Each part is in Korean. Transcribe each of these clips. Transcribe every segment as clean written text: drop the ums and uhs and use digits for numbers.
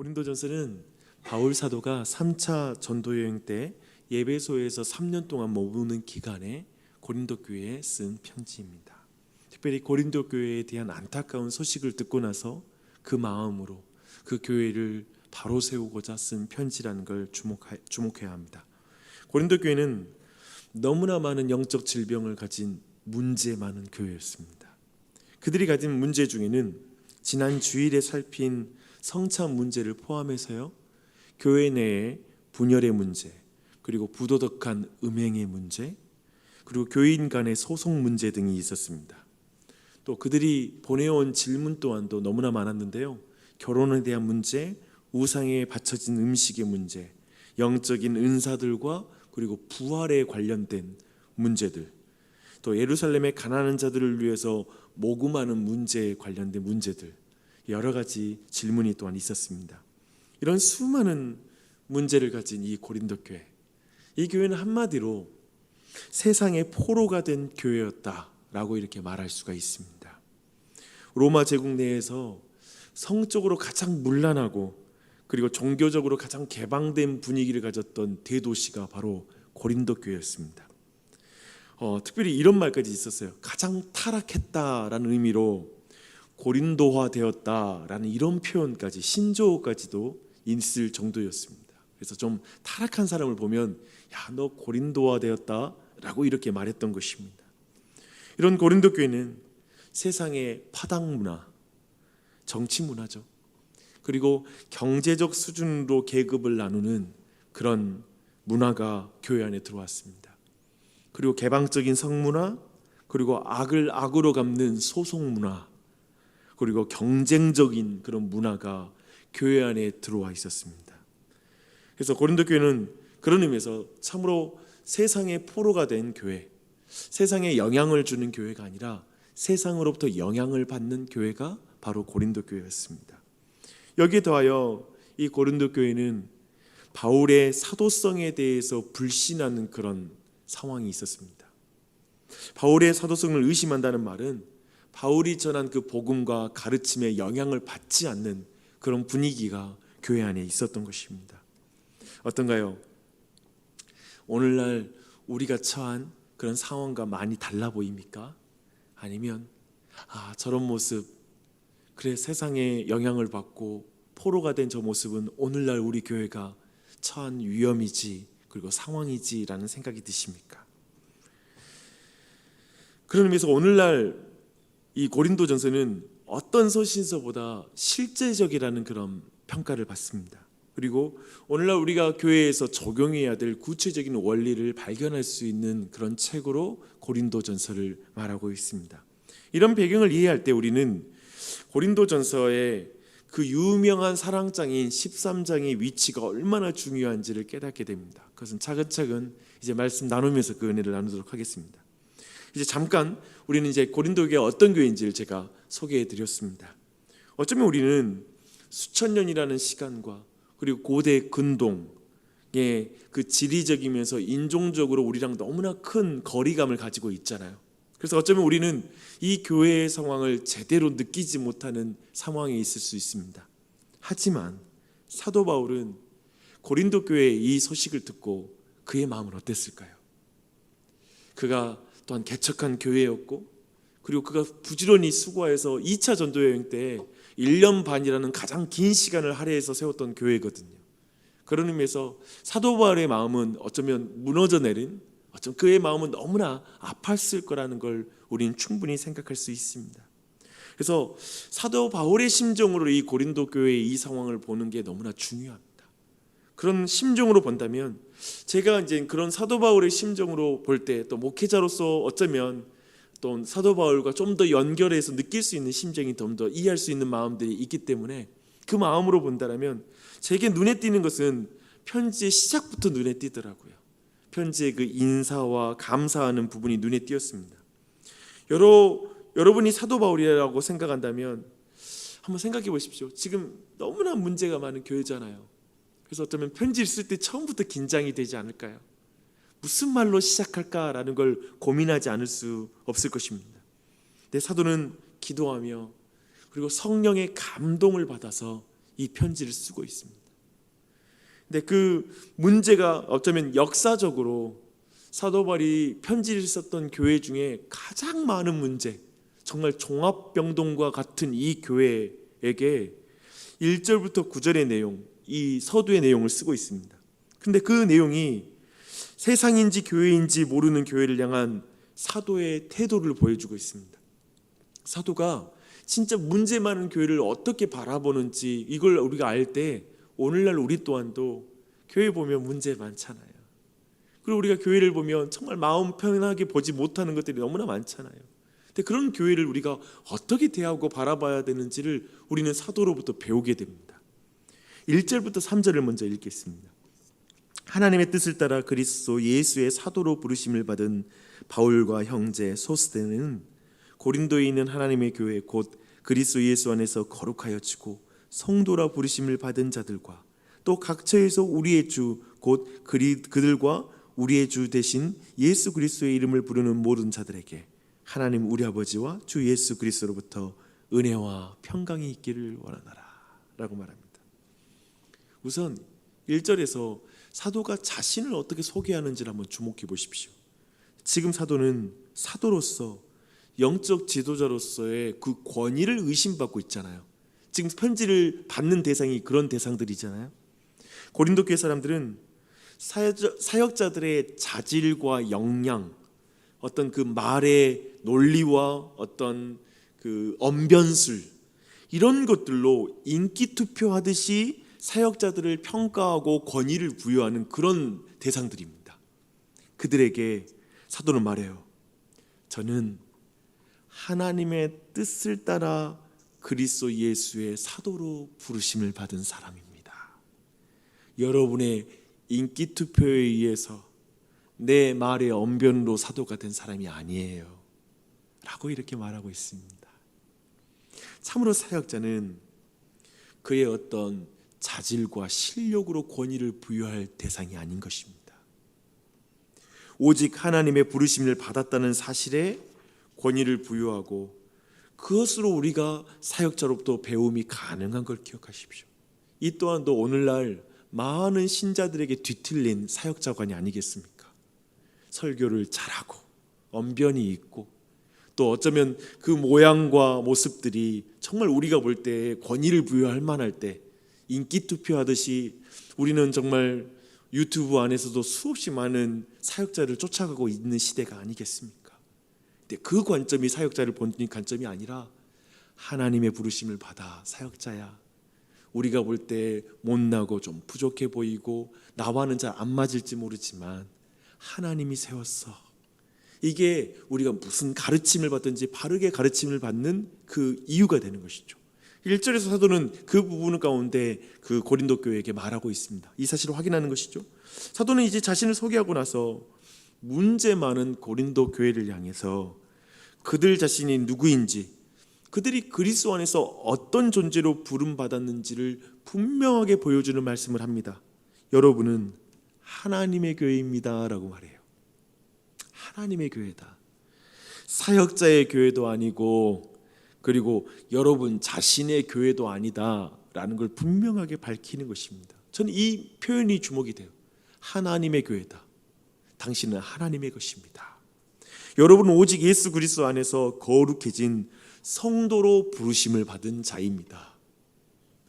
고린도전서는 바울 사도가 3차 전도 여행 때 예배소에서 3년 동안 머무는 기간에 고린도 교회에 쓴 편지입니다. 특별히 고린도 교회에 대한 안타까운 소식을 듣고 나서 그 마음으로 그 교회를 바로 세우고자 쓴 편지라는 걸 주목해야 합니다. 고린도 교회는 너무나 많은 영적 질병을 가진 문제 많은 교회였습니다. 그들이 가진 문제 중에는 지난 주일에 살핀 성찬 문제를 포함해서요, 교회 내의 분열의 문제, 그리고 부도덕한 음행의 문제, 그리고 교인 간의 소송 문제 등이 있었습니다. 또 그들이 보내온 질문 또한도 너무나 많았는데요, 결혼에 대한 문제, 우상에 바쳐진 음식의 문제, 영적인 은사들과 그리고 부활에 관련된 문제들, 또 예루살렘의 가난한 자들을 위해서 모금하는 문제에 관련된 문제들, 여러 가지 질문이 또한 있었습니다. 이런 수많은 문제를 가진 이 고린도 교회, 이 교회는 한마디로 세상의 포로가 된 교회였다라고 이렇게 말할 수가 있습니다. 로마 제국 내에서 성적으로 가장 문란하고 그리고 종교적으로 가장 개방된 분위기를 가졌던 대도시가 바로 고린도 교회였습니다. 특별히 이런 말까지 있었어요. 가장 타락했다라는 의미로 고린도화 되었다라는 이런 표현까지, 신조어까지도 있을 정도였습니다. 그래서 좀 타락한 사람을 보면 야, 너 고린도화 되었다라고 이렇게 말했던 것입니다. 이런 고린도 교회는 세상의 파당 문화, 정치 문화죠. 그리고 경제적 수준으로 계급을 나누는 그런 문화가 교회 안에 들어왔습니다. 그리고 개방적인 성문화, 그리고 악을 악으로 갚는 소송 문화, 그리고 경쟁적인 그런 문화가 교회 안에 들어와 있었습니다. 그래서 고린도 교회는 그런 의미에서 참으로 세상의 포로가 된 교회, 세상에 영향을 주는 교회가 아니라 세상으로부터 영향을 받는 교회가 바로 고린도 교회였습니다. 여기에 더하여 이 고린도 교회는 바울의 사도성에 대해서 불신하는 그런 상황이 있었습니다. 바울의 사도성을 의심한다는 말은 바울이 전한 그 복음과 가르침에 영향을 받지 않는 그런 분위기가 교회 안에 있었던 것입니다. 어떤가요? 오늘날 우리가 처한 그런 상황과 많이 달라 보입니까? 아니면 저런 모습, 그래 세상에 영향을 받고 포로가 된 저 모습은 오늘날 우리 교회가 처한 위험이지, 그리고 상황이지라는 생각이 드십니까? 그런 의미에서 오늘날 이 고린도전서는 어떤 서신서보다 실제적이라는 그런 평가를 받습니다. 그리고 오늘날 우리가 교회에서 적용해야 될 구체적인 원리를 발견할 수 있는 그런 책으로 고린도전서를 말하고 있습니다. 이런 배경을 이해할 때 우리는 고린도전서의 그 유명한 사랑장인 13장의 위치가 얼마나 중요한지를 깨닫게 됩니다. 그것은 차근차근 이제 말씀 나누면서 그 은혜를 나누도록 하겠습니다. 이제 잠깐 우리는 이제 고린도 교회가 어떤 교회인지를 제가 소개해 드렸습니다. 어쩌면 우리는 수천 년이라는 시간과 그리고 고대 근동의 그 지리적이면서 인종적으로 우리랑 너무나 큰 거리감을 가지고 있잖아요. 그래서 어쩌면 우리는 이 교회의 상황을 제대로 느끼지 못하는 상황에 있을 수 있습니다. 하지만 사도 바울은 고린도 교회의 이 소식을 듣고 그의 마음은 어땠을까요? 그가 또한 개척한 교회였고, 그리고 그가 부지런히 수고해서 2차 전도 여행 때 1년 반이라는 가장 긴 시간을 할애해서 세웠던 교회거든요. 그런 의미에서 사도 바울의 마음은 어쩌면 무너져 내린, 어쩌면 그의 마음은 너무나 아팠을 거라는 걸 우리는 충분히 생각할 수 있습니다. 그래서 사도 바울의 심정으로 이 고린도 교회의 이 상황을 보는 게 너무나 중요합니다. 그런 심정으로 본다면, 제가 이제 그런 사도 바울의 심정으로 볼 때 또 목회자로서 어쩌면 또 사도 바울과 좀 더 연결해서 느낄 수 있는 심정이 좀 더 이해할 수 있는 마음들이 있기 때문에 그 마음으로 본다면 제게 눈에 띄는 것은 편지의 시작부터 눈에 띄더라고요. 편지의 그 인사와 감사하는 부분이 눈에 띄었습니다. 여러분이 사도 바울이라고 생각한다면 한번 생각해 보십시오. 지금 너무나 문제가 많은 교회잖아요. 그래서 어쩌면 편지를 쓸 때 처음부터 긴장이 되지 않을까요? 무슨 말로 시작할까라는 걸 고민하지 않을 수 없을 것입니다. 내 사도는 기도하며 그리고 성령의 감동을 받아서 이 편지를 쓰고 있습니다. 근데 그 문제가 어쩌면 역사적으로 사도 바울이 편지를 썼던 교회 중에 가장 많은 문제, 정말 종합병동과 같은 이 교회에게 1절부터 9절의 내용, 이 서두의 내용을 쓰고 있습니다. 근데 그 내용이 세상인지 교회인지 모르는 교회를 향한 사도의 태도를 보여주고 있습니다. 사도가 진짜 문제 많은 교회를 어떻게 바라보는지 이걸 우리가 알 때 오늘날 우리 또한도 교회 보면 문제 많잖아요. 그리고 우리가 교회를 보면 정말 마음 편하게 보지 못하는 것들이 너무나 많잖아요. 근데 그런 교회를 우리가 어떻게 대하고 바라봐야 되는지를 우리는 사도로부터 배우게 됩니다. 1절부터 3절을 먼저 읽겠습니다. 하나님의 뜻을 따라 그리스도 예수의 사도로 부르심을 받은 바울과 형제 소스데는 고린도에 있는 하나님의 교회 곧 그리스도 예수 안에서 거룩하여지고 성도라 부르심을 받은 자들과 또 각처에서 우리의 주 곧 그들과 우리의 주 대신 예수 그리스도의 이름을 부르는 모든 자들에게 하나님 우리 아버지와 주 예수 그리스도로부터 은혜와 평강이 있기를 원하노라 라고 말합니다. 우선 1절에서 사도가 자신을 어떻게 소개하는지를 한번 주목해 보십시오. 지금 사도는 사도로서 영적 지도자로서의 그 권위를 의심받고 있잖아요. 지금 편지를 받는 대상이 그런 대상들이잖아요. 고린도 교회 사람들은 사역자들의 자질과 역량, 어떤 그 말의 논리와 어떤 그 언변술 이런 것들로 인기 투표하듯이 사역자들을 평가하고 권위를 부여하는 그런 대상들입니다. 그들에게 사도는 말해요. 저는 하나님의 뜻을 따라 그리스도 예수의 사도로 부르심을 받은 사람입니다. 여러분의 인기 투표에 의해서 내 말의 언변으로 사도가 된 사람이 아니에요 라고 이렇게 말하고 있습니다. 참으로 사역자는 그의 어떤 자질과 실력으로 권위를 부여할 대상이 아닌 것입니다. 오직 하나님의 부르심을 받았다는 사실에 권위를 부여하고 그것으로 우리가 사역자로부터 배움이 가능한 걸 기억하십시오. 이 또한도 오늘날 많은 신자들에게 뒤틀린 사역자관이 아니겠습니까? 설교를 잘하고 언변이 있고 또 어쩌면 그 모양과 모습들이 정말 우리가 볼 때 권위를 부여할 만할 때 인기 투표하듯이 우리는 정말 유튜브 안에서도 수없이 많은 사역자를 쫓아가고 있는 시대가 아니겠습니까? 근데 그 관점이 사역자를 보는 관점이 아니라 하나님의 부르심을 받아 사역자야. 우리가 볼 때 못나고 좀 부족해 보이고 나와는 잘 안 맞을지 모르지만 하나님이 세웠어. 이게 우리가 무슨 가르침을 받든지 바르게 가르침을 받는 그 이유가 되는 것이죠. 1절에서 사도는 그 부분 가운데 그 고린도 교회에게 말하고 있습니다. 이 사실을 확인하는 것이죠. 사도는 이제 자신을 소개하고 나서 문제 많은 고린도 교회를 향해서 그들 자신이 누구인지, 그들이 그리스도 안에서 어떤 존재로 부름받았는지를 분명하게 보여주는 말씀을 합니다. 여러분은 하나님의 교회입니다 라고 말해요. 하나님의 교회다. 사역자의 교회도 아니고 그리고 여러분 자신의 교회도 아니다 라는 걸 분명하게 밝히는 것입니다. 저는 이 표현이 주목이 돼요. 하나님의 교회다. 당신은 하나님의 것입니다. 여러분은 오직 예수 그리스도 안에서 거룩해진 성도로 부르심을 받은 자입니다.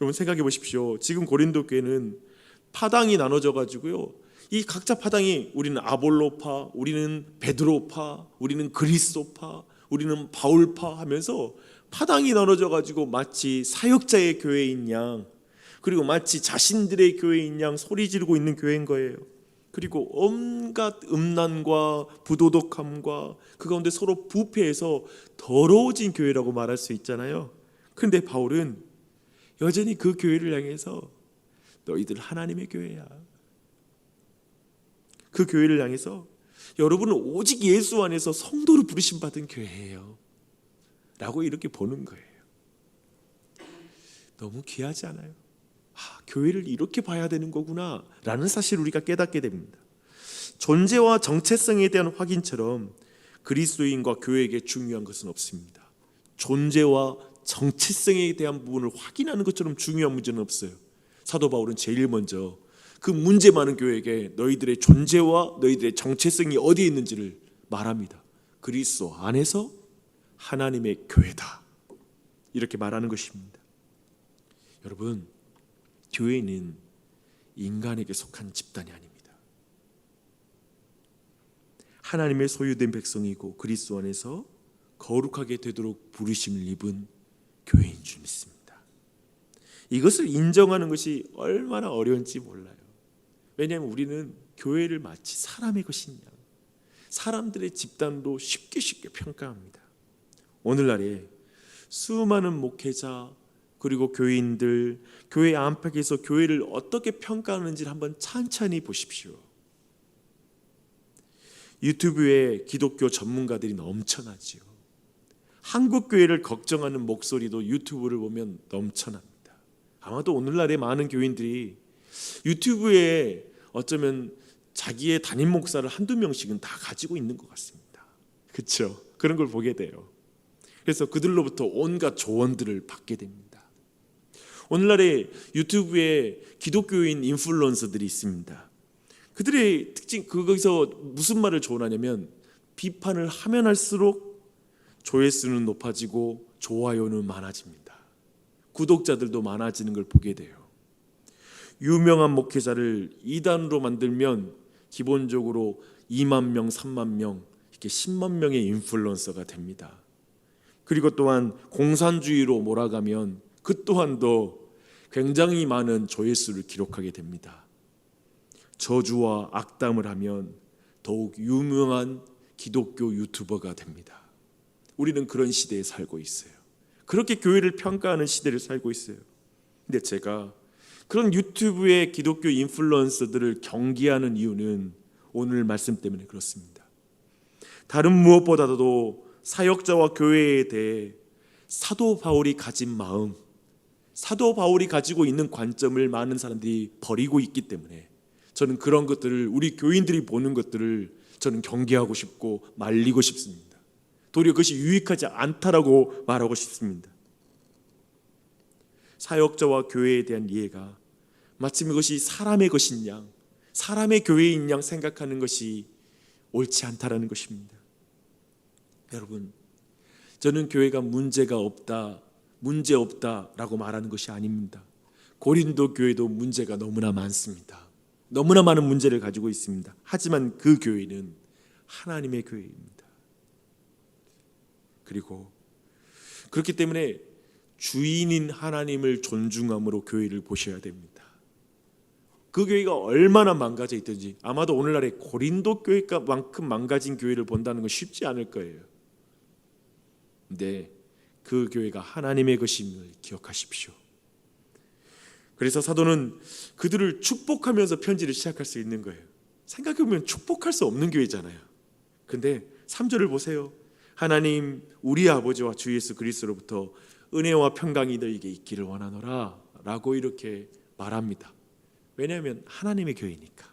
여러분 생각해 보십시오. 지금 고린도 교회는 파당이 나눠져 가지고요. 이 각자 파당이 우리는 아볼로파, 우리는 베드로파, 우리는 그리스도파, 우리는 바울파 하면서 파당이 나눠져 가지고 마치 사역자의 교회인 양, 그리고 마치 자신들의 교회인 양 소리 지르고 있는 교회인 거예요. 그리고 온갖 음란과 부도덕함과 그 가운데 서로 부패해서 더러워진 교회라고 말할 수 있잖아요. 그런데 바울은 여전히 그 교회를 향해서 너희들 하나님의 교회야. 그 교회를 향해서 여러분은 오직 예수 안에서 성도로 부르심 받은 교회예요 라고 이렇게 보는 거예요. 너무 귀하지 않아요? 교회를 이렇게 봐야 되는 거구나 라는 사실을 우리가 깨닫게 됩니다. 존재와 정체성에 대한 확인처럼 그리스도인과 교회에게 중요한 것은 없습니다. 존재와 정체성에 대한 부분을 확인하는 것처럼 중요한 문제는 없어요. 사도 바울은 제일 먼저 그 문제 많은 교회에게 너희들의 존재와 너희들의 정체성이 어디에 있는지를 말합니다. 그리스도 안에서 하나님의 교회다, 이렇게 말하는 것입니다. 여러분, 교회는 인간에게 속한 집단이 아닙니다. 하나님의 소유된 백성이고 그리스도 안에서 거룩하게 되도록 부르심을 입은 교회인 줄 믿습니다. 이것을 인정하는 것이 얼마나 어려운지 몰라요. 왜냐하면 우리는 교회를 마치 사람의 것이냐, 사람들의 집단으로 쉽게 평가합니다. 오늘날에 수많은 목회자 그리고 교인들, 교회 안팎에서 교회를 어떻게 평가하는지를 한번 찬찬히 보십시오. 유튜브에 기독교 전문가들이 넘쳐나지요. 한국 교회를 걱정하는 목소리도 유튜브를 보면 넘쳐납니다. 아마도 오늘날의 많은 교인들이 유튜브에 어쩌면 자기의 담임 목사를 한두 명씩은 다 가지고 있는 것 같습니다. 그렇죠? 그런 걸 보게 돼요. 그래서 그들로부터 온갖 조언들을 받게 됩니다. 오늘날의 유튜브에 기독교인 인플루언서들이 있습니다. 그들의 특징, 거기서 무슨 말을 조언하냐면 비판을 하면 할수록 조회수는 높아지고 좋아요는 많아집니다. 구독자들도 많아지는 걸 보게 돼요. 유명한 목회자를 이단으로 만들면 기본적으로 2만 명, 3만 명, 이렇게 10만 명의 인플루언서가 됩니다. 그리고 또한 공산주의로 몰아가면 그 또한도 굉장히 많은 조회수를 기록하게 됩니다. 저주와 악담을 하면 더욱 유명한 기독교 유튜버가 됩니다. 우리는 그런 시대에 살고 있어요. 그렇게 교회를 평가하는 시대를 살고 있어요. 근데 제가 그런 유튜브의 기독교 인플루언서들을 경계하는 이유는 오늘 말씀 때문에 그렇습니다. 다른 무엇보다도 사역자와 교회에 대해 사도 바울이 가진 마음, 사도 바울이 가지고 있는 관점을 많은 사람들이 버리고 있기 때문에 저는 그런 것들을, 우리 교인들이 보는 것들을 저는 경계하고 싶고 말리고 싶습니다. 도리어 그것이 유익하지 않다라고 말하고 싶습니다. 사역자와 교회에 대한 이해가 마치 이것이 사람의 것인 양, 사람의 교회인 양 생각하는 것이 옳지 않다라는 것입니다. 여러분, 저는 교회가 문제가 없다, 문제 없다라고 말하는 것이 아닙니다. 고린도 교회도 문제가 너무나 많습니다. 너무나 많은 문제를 가지고 있습니다. 하지만 그 교회는 하나님의 교회입니다. 그리고 그렇기 때문에 주인인 하나님을 존중함으로 교회를 보셔야 됩니다. 그 교회가 얼마나 망가져 있든지, 아마도 오늘날의 고린도 교회만큼 망가진 교회를 본다는 건 쉽지 않을 거예요. 근데 그 교회가 하나님의 것임을 기억하십시오. 그래서 사도는 그들을 축복하면서 편지를 시작할 수 있는 거예요. 생각해보면 축복할 수 없는 교회잖아요. 근데 3절을 보세요. 하나님 우리 아버지와 주 예수 그리스도로부터 은혜와 평강이 너희에게 있기를 원하노라 라고 이렇게 말합니다. 왜냐하면 하나님의 교회니까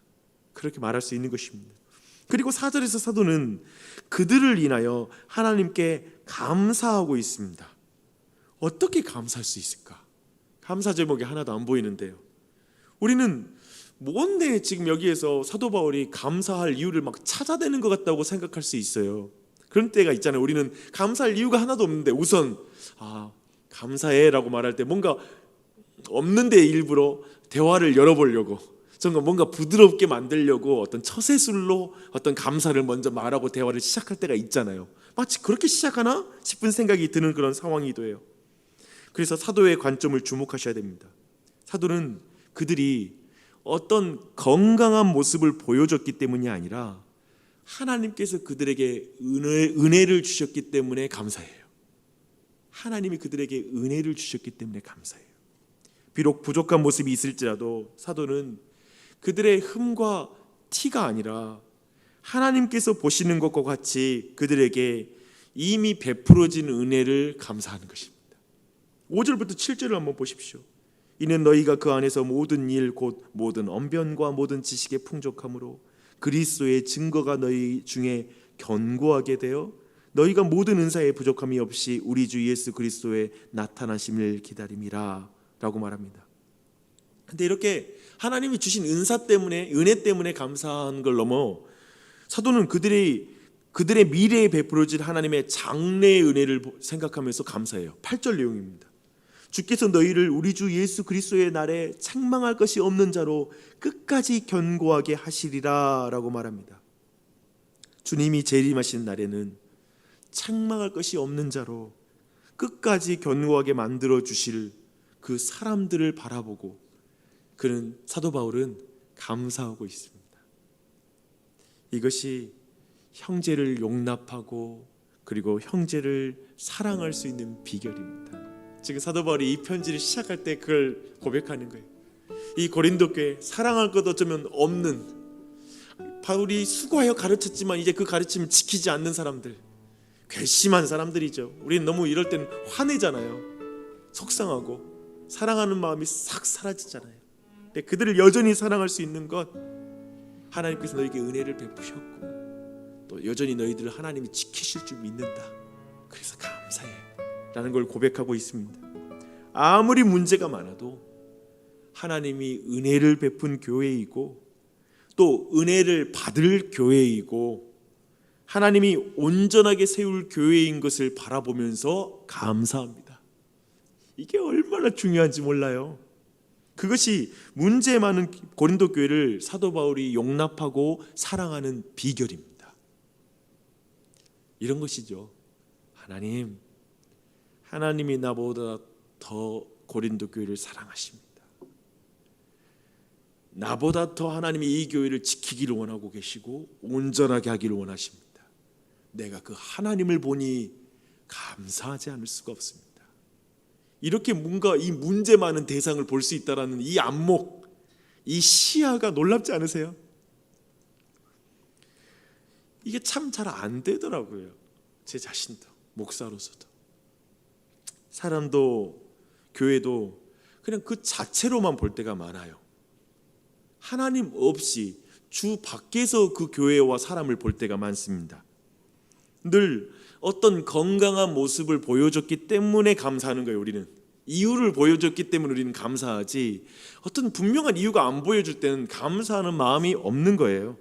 그렇게 말할 수 있는 것입니다. 그리고 4절에서 사도는 그들을 인하여 하나님께 감사하고 있습니다. 어떻게 감사할 수 있을까? 감사 제목이 하나도 안 보이는데요. 우리는 뭔데 지금 여기에서 사도 바울이 감사할 이유를 막 찾아내는 것 같다고 생각할 수 있어요. 그런 때가 있잖아요. 우리는 감사할 이유가 하나도 없는데 우선 감사해라고 말할 때 뭔가 없는데 일부러 대화를 열어보려고, 뭔가 부드럽게 만들려고 어떤 처세술로 어떤 감사를 먼저 말하고 대화를 시작할 때가 있잖아요. 마치 그렇게 시작하나 싶은 생각이 드는 그런 상황이기도 해요. 그래서 사도의 관점을 주목하셔야 됩니다. 사도는 그들이 어떤 건강한 모습을 보여줬기 때문이 아니라 하나님께서 그들에게 은혜를 주셨기 때문에 감사해요. 하나님이 그들에게 은혜를 주셨기 때문에 감사해요. 비록 부족한 모습이 있을지라도 사도는 그들의 흠과 티가 아니라 하나님께서 보시는 것과 같이 그들에게 이미 베풀어진 은혜를 감사하는 것입니다. 5절부터 7절을 한번 보십시오. 이는 너희가 그 안에서 모든 일 곧 모든 언변과 모든 지식에 풍족함으로 그리스도의 증거가 너희 중에 견고하게 되어 너희가 모든 은사에 부족함이 없이 우리 주 예수 그리스도의 나타나심을 기다림이라 라고 말합니다. 근데 이렇게 하나님이 주신 은사 때문에, 은혜 때문에 감사한 걸 넘어 사도는 그들의 미래에 베풀어질 하나님의 장래의 은혜를 생각하면서 감사해요. 8절 내용입니다. 주께서 너희를 우리 주 예수 그리스도의 날에 책망할 것이 없는 자로 끝까지 견고하게 하시리라 라고 말합니다. 주님이 재림하시는 날에는 책망할 것이 없는 자로 끝까지 견고하게 만들어 주실 그 사람들을 바라보고 그는, 사도 바울은 감사하고 있습니다. 이것이 형제를 용납하고 그리고 형제를 사랑할 수 있는 비결입니다. 지금 사도 바울이 이 편지를 시작할 때 그걸 고백하는 거예요. 이 고린도 교회, 사랑할 것 어쩌면 없는, 바울이 수고하여 가르쳤지만 이제 그 가르침을 지키지 않는 사람들, 괘씸한 사람들이죠. 우리는 너무 이럴 땐 화내잖아요. 속상하고 사랑하는 마음이 싹 사라지잖아요. 근데 그들을 여전히 사랑할 수 있는 것, 하나님께서 너에게 은혜를 베푸셨고 또 여전히 너희들을 하나님이 지키실 줄 믿는다. 그래서 감사해 라는 걸 고백하고 있습니다. 아무리 문제가 많아도 하나님이 은혜를 베푼 교회이고 또 은혜를 받을 교회이고 하나님이 온전하게 세울 교회인 것을 바라보면서 감사합니다. 이게 얼마나 중요한지 몰라요. 그것이 문제 많은 고린도 교회를 사도 바울이 용납하고 사랑하는 비결입니다. 이런 것이죠. 하나님이 나보다 더 고린도 교회를 사랑하십니다. 나보다 더 하나님이 이 교회를 지키기를 원하고 계시고 온전하게 하기를 원하십니다. 내가 그 하나님을 보니 감사하지 않을 수가 없습니다. 이렇게 뭔가 이 문제 많은 대상을 볼 수 있다라는 이 안목, 이 시야가 놀랍지 않으세요? 이게 참 잘 안 되더라고요. 제 자신도, 목사로서도. 사람도 교회도 그냥 그 자체로만 볼 때가 많아요. 하나님 없이 주 밖에서 그 교회와 사람을 볼 때가 많습니다. 늘 어떤 건강한 모습을 보여줬기 때문에 감사하는 거예요. 우리는 이유를 보여줬기 때문에 우리는 감사하지, 어떤 분명한 이유가 안 보여줄 때는 감사하는 마음이 없는 거예요.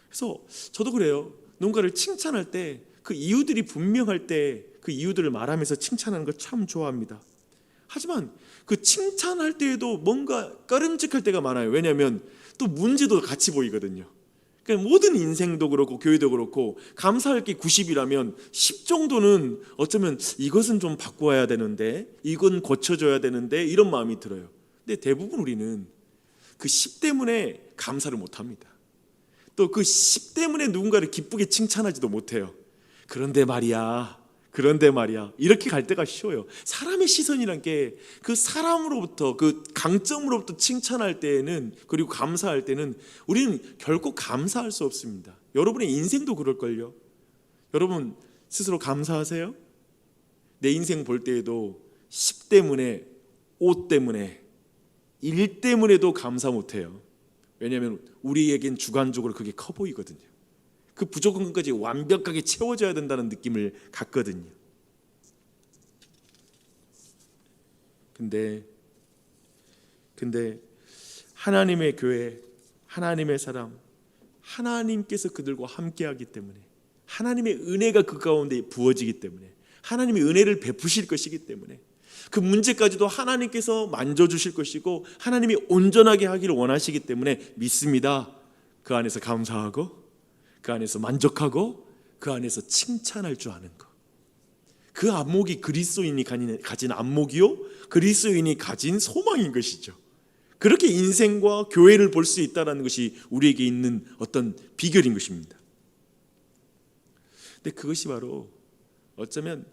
그래서 저도 그래요. 누군가를 칭찬할 때 그 이유들이 분명할 때 그 이유들을 말하면서 칭찬하는 걸 참 좋아합니다. 하지만 그 칭찬할 때에도 뭔가 꺼림칙할 때가 많아요. 왜냐하면 또 문제도 같이 보이거든요. 그러니까 모든 인생도 그렇고 교회도 그렇고 감사할 게 90이라면 10 정도는 어쩌면 이것은 좀 바꿔야 되는데, 이건 고쳐줘야 되는데, 이런 마음이 들어요. 근데 대부분 우리는 그 10 때문에 감사를 못합니다. 또 그 10 때문에 누군가를 기쁘게 칭찬하지도 못해요. 그런데 말이야 이렇게 갈 때가 쉬워요. 사람의 시선이란 게 그 사람으로부터, 그 강점으로부터 칭찬할 때에는, 그리고 감사할 때는 우리는 결코 감사할 수 없습니다. 여러분의 인생도 그럴걸요. 여러분 스스로 감사하세요? 내 인생 볼 때에도 10 때문에, 옷 때문에, 일 때문에도 감사 못해요. 왜냐하면 우리에겐 주관적으로 그게 커 보이거든요. 그 부족한 것까지 완벽하게 채워져야 된다는 느낌을 갖거든요. 근데 하나님의 교회, 하나님의 사람, 하나님께서 그들과 함께하기 때문에, 하나님의 은혜가 그 가운데 부어지기 때문에, 하나님의 은혜를 베푸실 것이기 때문에, 그 문제까지도 하나님께서 만져주실 것이고 하나님이 온전하게 하기를 원하시기 때문에 믿습니다. 그 안에서 감사하고 그 안에서 만족하고 그 안에서 칭찬할 줄 아는 것. 그 안목이 그리스도인이 가진 안목이요, 그리스도인이 가진 소망인 것이죠. 그렇게 인생과 교회를 볼 수 있다는 것이 우리에게 있는 어떤 비결인 것입니다. 근데 그것이 바로 어쩌면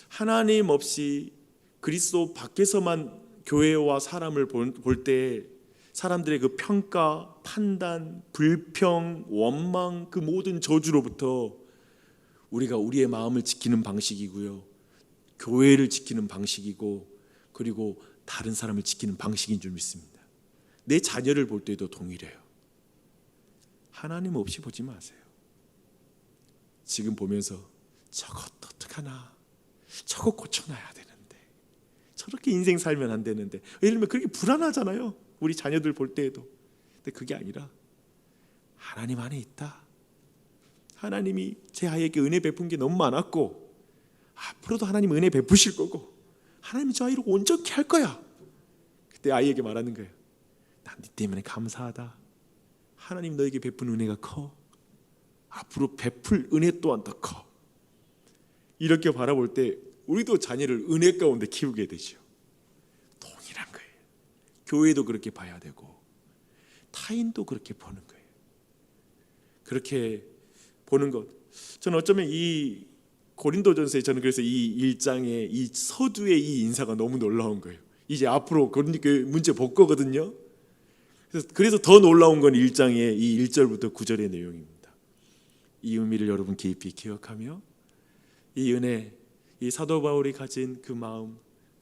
하나님 없이 그리스도 밖에서만 교회와 사람을 볼 때 사람들의 그 평가, 판단, 불평, 원망, 그 모든 저주로부터 우리가 우리의 마음을 지키는 방식이고요, 교회를 지키는 방식이고, 그리고 다른 사람을 지키는 방식인 줄 믿습니다. 내 자녀를 볼 때도 동일해요. 하나님 없이 보지 마세요. 지금 보면서 저것도 어떡하나, 저거 고쳐놔야 되는데, 저렇게 인생 살면 안 되는데, 예를 들면 그렇게 불안하잖아요, 우리 자녀들 볼 때에도. 근데 그게 아니라 하나님 안에 있다, 하나님이 제 아이에게 은혜 베푼 게 너무 많았고 앞으로도 하나님 은혜 베푸실 거고 하나님이 저 아이를 온전케 할 거야. 그때 아이에게 말하는 거예요. 난 네 때문에 감사하다. 하나님 너에게 베푼 은혜가 커. 앞으로 베풀 은혜 또한 더 커. 이렇게 바라볼 때 우리도 자녀를 은혜 가운데 키우게 되죠. 동일한 거예요. 교회도 그렇게 봐야 되고 타인도 그렇게 보는 거예요. 그렇게 보는 것, 저는 어쩌면 이 고린도전서에, 저는 그래서 이 1장의 이 서두의 이 인사가 너무 놀라운 거예요. 이제 앞으로 고린도교회 문제 볼 거거든요. 그래서 더 놀라운 건 1장의 이 1절부터 9절의 내용입니다. 이 의미를 여러분 깊이 기억하며 이 은혜, 이 사도 바울이 가진 그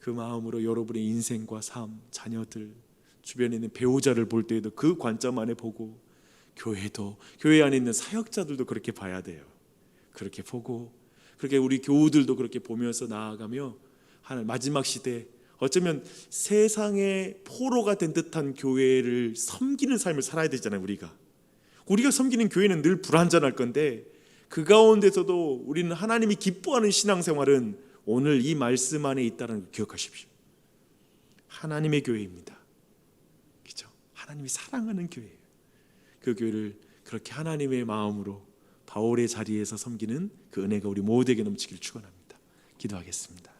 마음으로 여러분의 인생과 삶, 자녀들, 주변에 있는 배우자를 볼 때에도 그 관점 안에 보고, 교회도, 교회 안에 있는 사역자들도 그렇게 봐야 돼요. 그렇게 보고, 그렇게 우리 교우들도 그렇게 보면서 나아가며 하나님 마지막 시대, 어쩌면 세상의 포로가 된 듯한 교회를 섬기는 삶을 살아야 되잖아요. 우리가 섬기는 교회는 늘 불완전할 건데, 그 가운데서도 우리는 하나님이 기뻐하는 신앙생활은 오늘 이 말씀 안에 있다는 걸 기억하십시오. 하나님의 교회입니다. 그렇죠? 하나님이 사랑하는 교회예요. 그 교회를 그렇게 하나님의 마음으로 바울의 자리에서 섬기는 그 은혜가 우리 모두에게 넘치기를 축원합니다. 기도하겠습니다.